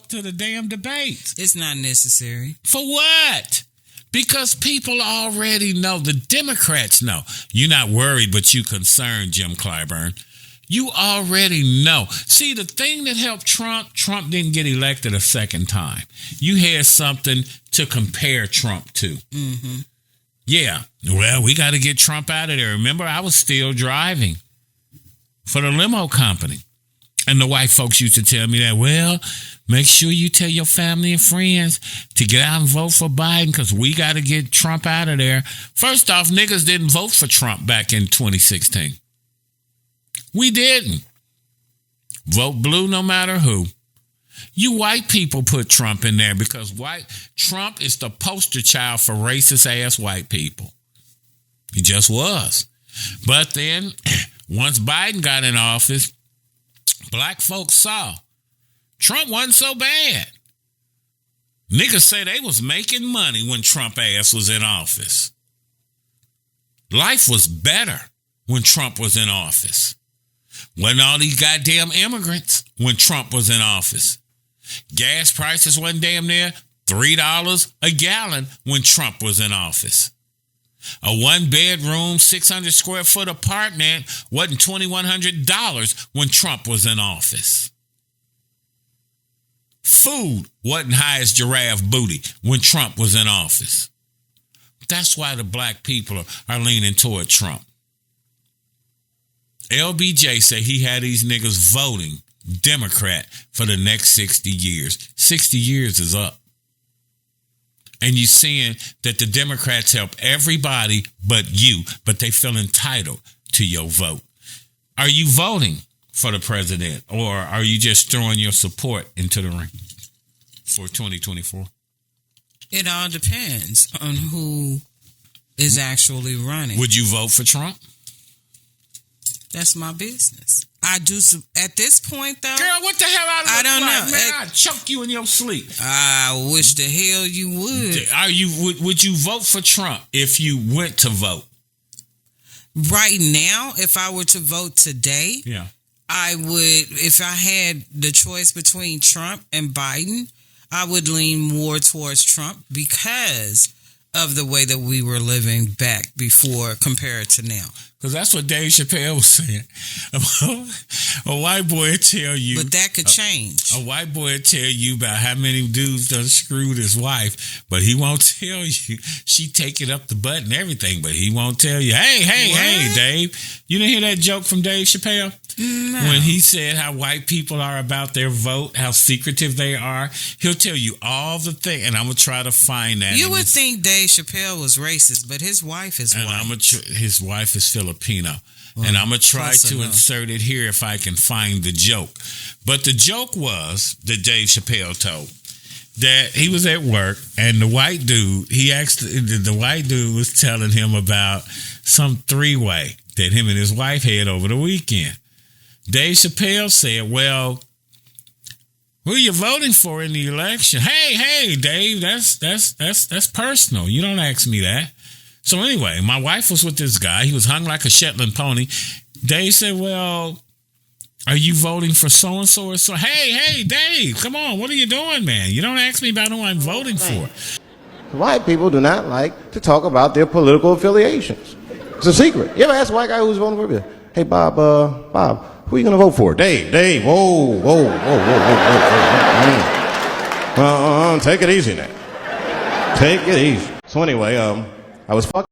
up to the damn debates. It's not necessary. For what? Because people already know. The Democrats know. You're not worried, but you concerned, Jim Clyburn. You already know. See, the thing that helped Trump didn't get elected a second time. You had something to compare Trump to. Mm-hmm. Yeah. Well, we got to get Trump out of there. Remember, I was still driving for the limo company. And the white folks used to tell me that, well, make sure you tell your family and friends to get out and vote for Biden because we got to get Trump out of there. First off, niggas didn't vote for Trump back in 2016. We didn't. Vote blue no matter who. You white people put Trump in there because Trump is the poster child for racist ass white people. He just was. But then once Biden got in office, black folks saw Trump wasn't so bad. Niggas say they was making money when Trump ass was in office. Life was better when Trump was in office. Wasn't all these goddamn immigrants when Trump was in office. Gas prices wasn't damn near $3 a gallon when Trump was in office. A one-bedroom, 600 square foot apartment wasn't $2,100 when Trump was in office. Food wasn't high as giraffe booty when Trump was in office. That's why the black people are leaning toward Trump. LBJ said he had these niggas voting Democrat for the next 60 years. 60 years is up. And you're seeing that the Democrats help everybody but you, but they feel entitled to your vote. Are you voting for the president, or are you just throwing your support into the ring for 2024? It all depends on who is actually running. Would you vote for Trump? That's my business. I do. At this point, though. Girl, what the hell I don't know. Man, I'd choke you in your sleep. I wish the hell you would. Would you vote for Trump if you went to vote? Right now, if I were to vote today, yeah, I would. If I had the choice between Trump and Biden, I would lean more towards Trump because of the way that we were living back before compared to now. Because that's what Dave Chappelle was saying. A white boy tell you... But that could change. A white boy tell you about how many dudes done screwed his wife, but he won't tell you. She take it up the butt and everything, but he won't tell you, hey, Dave. You didn't hear that joke from Dave Chappelle? No. When he said how white people are about their vote, how secretive they are, he'll tell you all the things, and I'm going to try to find that. You would think Dave Chappelle was racist, but his wife is white. His wife is Filipino. Well, and I'm going to try to insert it here if I can find the joke. But the joke was that Dave Chappelle told that he was at work and the white dude was telling him about some three-way that him and his wife had over the weekend. Dave Chappelle said, well, who are you voting for in the election? Hey, Dave, that's personal. You don't ask me that. So anyway, my wife was with this guy. He was hung like a Shetland pony. Dave said, well, are you voting for so-and-so or so? Hey, Dave, come on. What are you doing, man? You don't ask me about who I'm voting for. White people do not like to talk about their political affiliations. It's a secret. You ever ask a white guy who's voting for you? Hey, Bob, who are you going to vote for? Dave, whoa. Take it easy now. Take it easy. So anyway, I was fucking,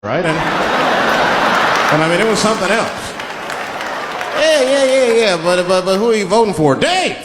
right? And I mean, it was something else. Yeah, but who are you voting for? Dave,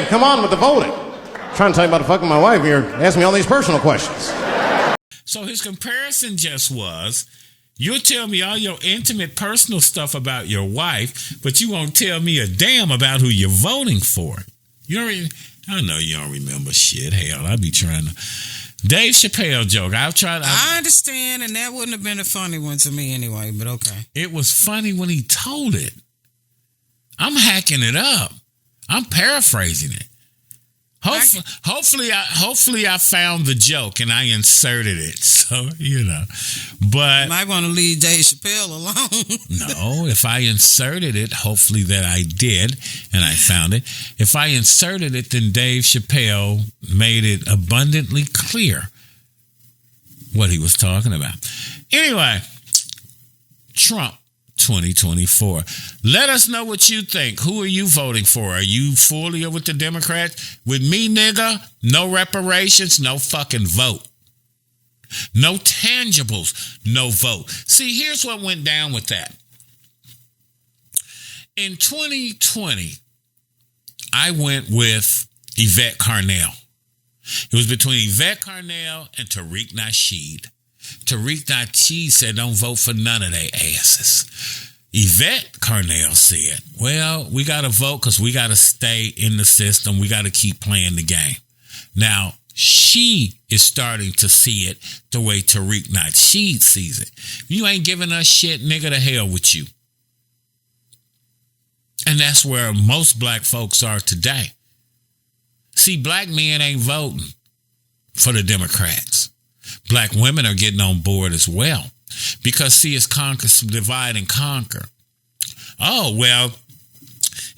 come on with the voting. I'm trying to tell you about the fucking my wife here. Asking me all these personal questions. So his comparison just was, you'll tell me all your intimate personal stuff about your wife, but you won't tell me a damn about who you're voting for. I know you don't remember shit. Hell, I be trying to... Dave Chappelle joke. I understand, and that wouldn't have been a funny one to me anyway, but okay. It was funny when he told it. I'm hacking it up. I'm paraphrasing it. Hopefully I found the joke and I inserted it. So, but might want to leave Dave Chappelle alone. no, if I inserted it, hopefully that I did and I found it. If I inserted it, then Dave Chappelle made it abundantly clear what he was talking about. Anyway, Trump 2024. Let us know what you think. Who are you voting for? Are you fully with the Democrats? With me, nigga, no reparations, no fucking vote. No tangibles, no vote. See, here's what went down with that. In 2020, I went with Yvette Carnell. It was between Yvette Carnell and Tariq Nasheed. Tariq Nasheed said, don't vote for none of their asses. Yvette Carnell said, well, we got to vote because we got to stay in the system. We got to keep playing the game. Now, she is starting to see it the way Tariq Nasheed sees it. You ain't giving us shit, nigga, to hell with you. And that's where most black folks are today. See, black men ain't voting for the Democrats. Black women are getting on board as well. Because, see, it's divide and conquer. Oh, well,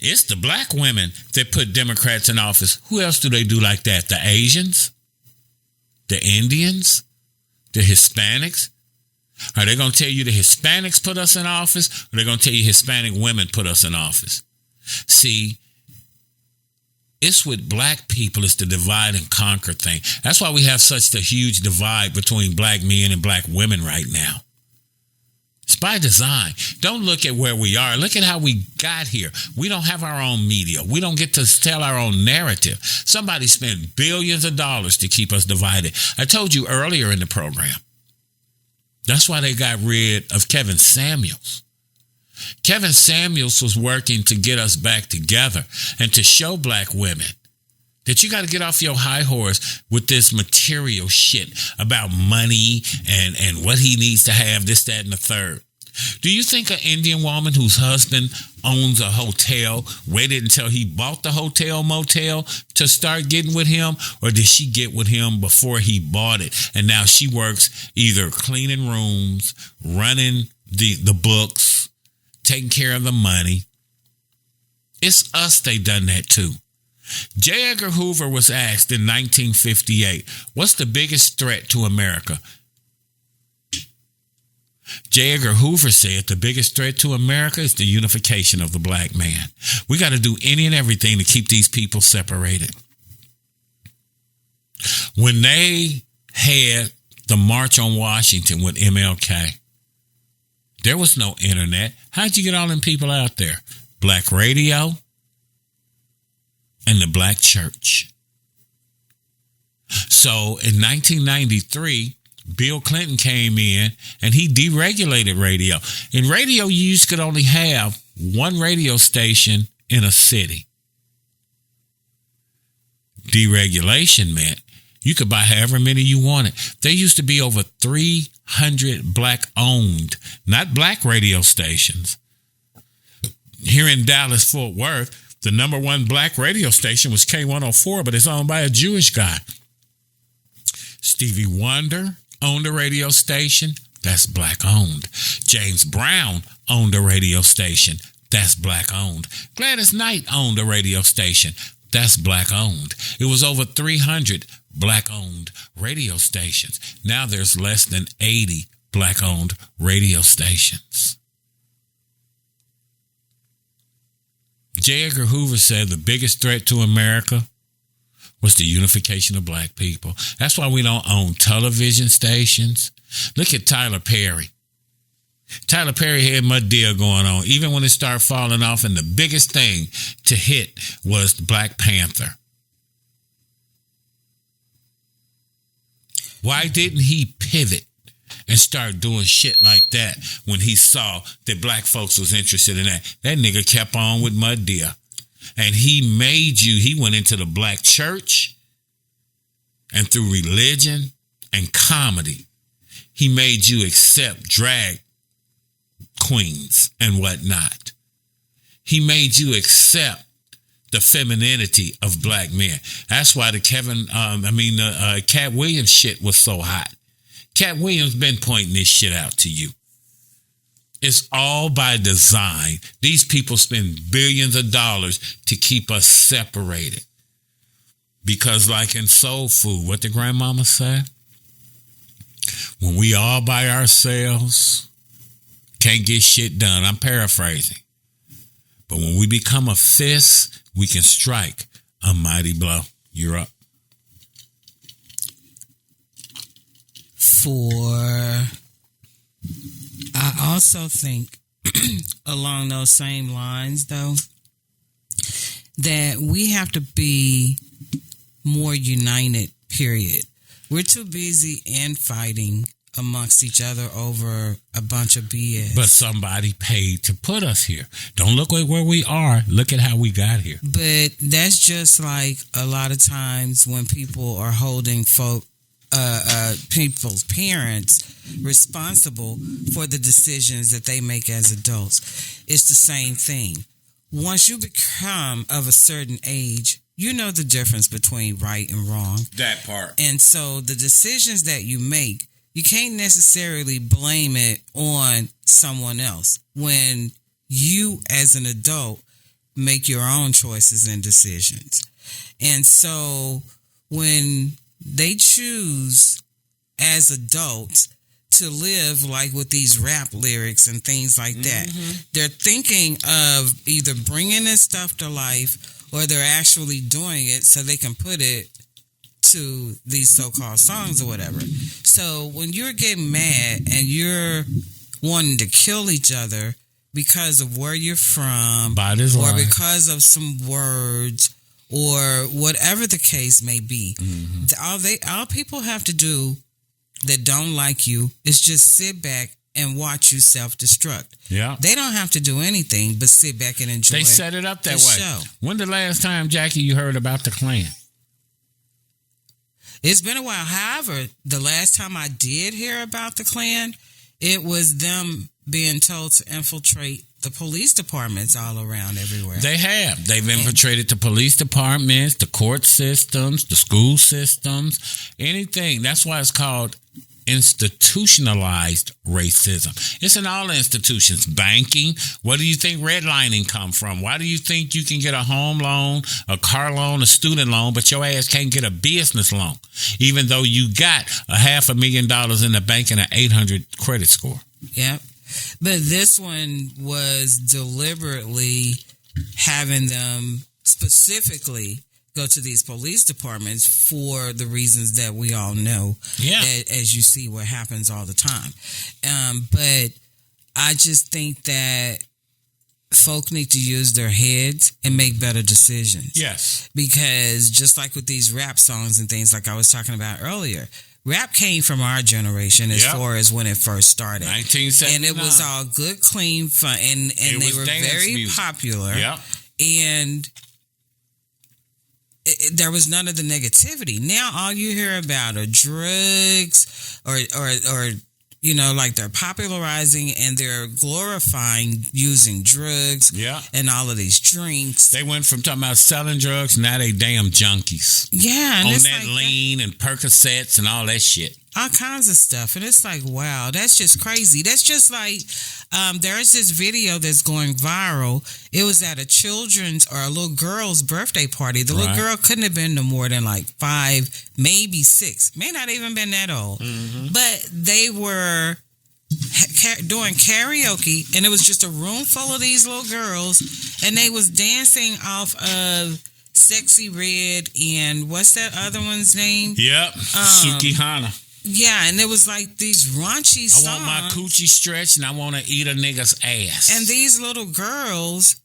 it's the black women that put Democrats in office. Who else do they do like that? The Asians? The Indians? The Hispanics? Are they going to tell you the Hispanics put us in office? Or are they going to tell you Hispanic women put us in office? See, it's with black people, it's the divide and conquer thing. That's why we have such a huge divide between black men and black women right now. It's by design. Don't look at where we are. Look at how we got here. We don't have our own media. We don't get to tell our own narrative. Somebody spent billions of dollars to keep us divided. I told you earlier in the program. That's why they got rid of Kevin Samuels. Kevin Samuels was working to get us back together and to show black women that you got to get off your high horse with this material shit about money and what he needs to have, this, that, and the third. Do you think an Indian woman whose husband owns a hotel waited until he bought the hotel motel to start getting with him? Or did she get with him before he bought it? And now she works either cleaning rooms, running the books, taking care of the money. It's us they done that to. J. Edgar Hoover was asked in 1958, what's the biggest threat to America? J. Edgar Hoover said the biggest threat to America is the unification of the black man. We got to do any and everything to keep these people separated. When they had the March on Washington with MLK, there was no internet. How'd you get all them people out there? Black radio and the black church. So in 1993, Bill Clinton came in and he deregulated radio. In radio, you could only have one radio station in a city. Deregulation meant you could buy however many you wanted. There used to be over 300 black-owned, not black radio stations. Here in Dallas, Fort Worth, the number one black radio station was K104, but it's owned by a Jewish guy. Stevie Wonder owned a radio station. That's black-owned. James Brown owned a radio station. That's black-owned. Gladys Knight owned a radio station. That's black-owned. It was over 300 black-owned radio stations. Now there's less than 80 black-owned radio stations. J. Edgar Hoover said the biggest threat to America was the unification of black people. That's why we don't own television stations. Look at Tyler Perry. Tyler Perry had mud deal going on, even when it started falling off, and the biggest thing to hit was Black Panther. Why didn't he pivot and start doing shit like that when he saw that black folks was interested in that? That nigga kept on with mud deal. And he went into the black church, and through religion and comedy, he made you accept drag queens and whatnot. He made you accept the femininity of black men. That's why the Cat Williams shit was so hot. Cat Williams been pointing this shit out to you. It's all by design. These people spend billions of dollars to keep us separated. Because like in soul food, what the grandmama said? When we all by ourselves, can't get shit done. I'm paraphrasing. But when we become a fist, we can strike a mighty blow. You're up. I also think along those same lines, though, that we have to be more united, period. We're too busy infighting amongst each other over a bunch of BS. But somebody paid to put us here. Don't look at where we are. Look at how we got here. But that's just like a lot of times when people are holding people's parents responsible for the decisions that they make as adults. It's the same thing. Once you become of a certain age, you know the difference between right and wrong. That part. And so the decisions that you make, you can't necessarily blame it on someone else when you as an adult make your own choices and decisions. And so when they choose as adults to live like with these rap lyrics and things like that, they're thinking of either bringing this stuff to life or they're actually doing it so they can put it to these so-called songs or whatever. So when you're getting mad and you're wanting to kill each other because of where you're from or because of some words or whatever the case may be, all people have to do that don't like you is just sit back and watch you self-destruct. Yeah. They don't have to do anything but sit back and enjoy. They set it up that way. Show. When the last time, Jackie, you heard about the Klan? It's been a while. However, the last time I did hear about the Klan, it was them being told to infiltrate the police departments all around everywhere. They have. They've infiltrated the police departments, the court systems, the school systems, anything. That's why it's called institutionalized racism. It's in all institutions. Banking. What do you think redlining come from? Why do you think you can get a home loan, a car loan, a student loan, but your ass can't get a business loan, even though you got $500,000 in the bank and an 800 credit score? Yep. But this one was deliberately having them specifically go to these police departments for the reasons that we all know. Yeah. As you see what happens all the time. But I just think that folk need to use their heads and make better decisions. Yes. Because just like with these rap songs and things like I was talking about earlier, rap came from our generation as far as when it first started. 1979. And it was all good, clean, fun. And they were very music. Popular. Yeah. And there was none of the negativity. Now all you hear about are drugs or you know, like they're popularizing and they're glorifying using drugs and all of these drinks. They went from talking about selling drugs, now they damn junkies. Yeah. And on it's that like lean and Percocets and all that shit. All kinds of stuff. And it's like, wow, that's just crazy. That's just like, there's this video that's going viral. It was at a children's or a little girl's birthday party. The little girl couldn't have been no more than like 5, maybe 6. May not even been that old. But they were doing karaoke and it was just a room full of these little girls and they was dancing off of Sexy Red and what's that other one's name? Yep. Sukihana. Yeah, and it was like these raunchy songs. I want my coochie stretched and I want to eat a nigga's ass. And these little girls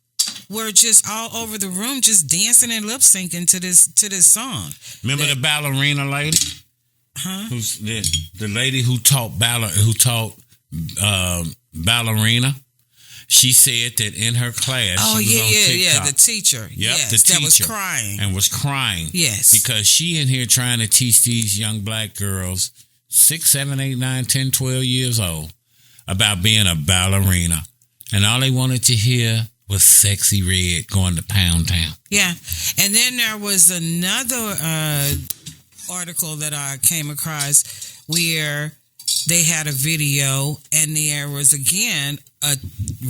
were just all over the room just dancing and lip syncing to this song. Remember the ballerina lady? Huh? Who's the lady who taught ballerina? She said that in her class, she was on TikTok. The teacher. Yep, yes, the teacher. That was crying. And was crying. Yes. Because she in here trying to teach these young black girls, 6, 7, 8, 9, 10, 12 years old, about being a ballerina. And all they wanted to hear was Sexy Red going to Pound Town. Yeah. And then there was another article that I came across where they had a video, and there was again a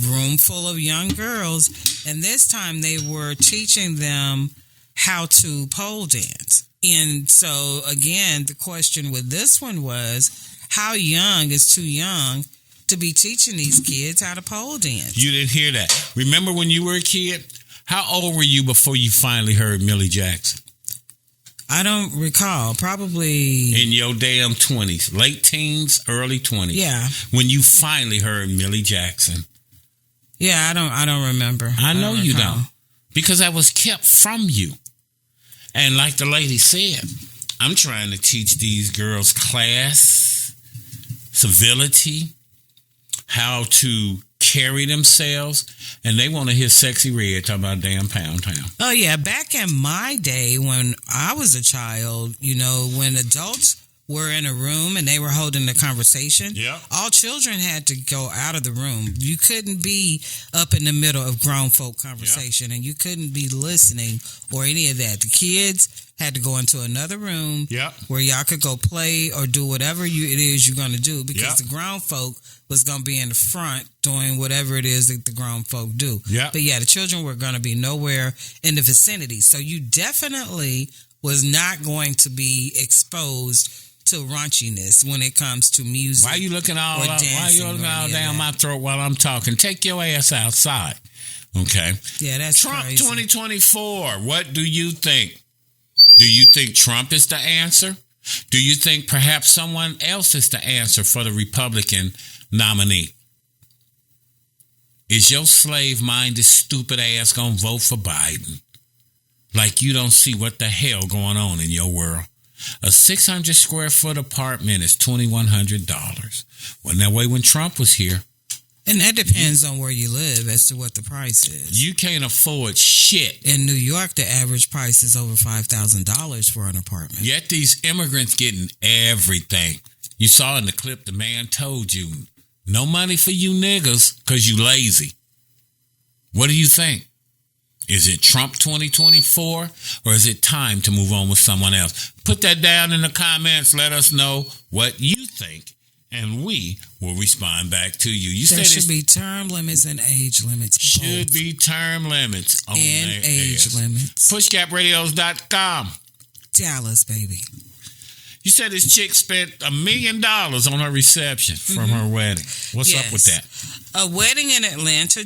room full of young girls, and this time they were teaching them how to pole dance. And so again, the question with this one was, how young is too young to be teaching these kids how to pole dance? You didn't hear that. Remember when you were a kid? How old were you before you finally heard Millie Jackson? I don't recall. Probably in your damn 20s, late teens, early 20s. Yeah. When you finally heard Millie Jackson. Yeah, I don't remember. I know you don't. Because that was kept from you. And like the lady said, I'm trying to teach these girls class, civility, how to carry themselves, and they want to hear Sexy Red talk about damn Pound Town. Oh, yeah. Back in my day when I was a child, when adults were in a room and they were holding a conversation, all children had to go out of the room. You couldn't be up in the middle of grown folk conversation, and you couldn't be listening or any of that. The kids had to go into another room where y'all could go play or do whatever it is you're going to do, because the grown folk was going to be in the front doing whatever it is that the grown folk do. But yeah, the children were going to be nowhere in the vicinity. So you definitely was not going to be exposed to raunchiness when it comes to music. Why are you looking all down my throat while I'm talking? Take your ass outside. Okay. Yeah, that's Trump crazy. 2024. What do you think? Do you think Trump is the answer? Do you think perhaps someone else is the answer for the Republican nominee? Is your slave-minded, stupid ass gonna vote for Biden? Like you don't see what the hell going on in your world. A 600 square foot apartment is $2,100. Wasn't that way when Trump was here? And that depends on where you live as to what the price is. You can't afford shit. In New York, the average price is over $5,000 for an apartment. Yet these immigrants getting everything. You saw in the clip, the man told you, no money for you niggas because you lazy. What do you think? Is it Trump 2024 or is it time to move on with someone else? Put that down in the comments. Let us know what you think, and we will respond back to you. There should be term limits and age limits. Should be term limits on and age limits. PushGapRadios.com. Dallas, baby. You said this chick spent $1 million on her reception from her wedding. What's up with that? A wedding in Atlanta,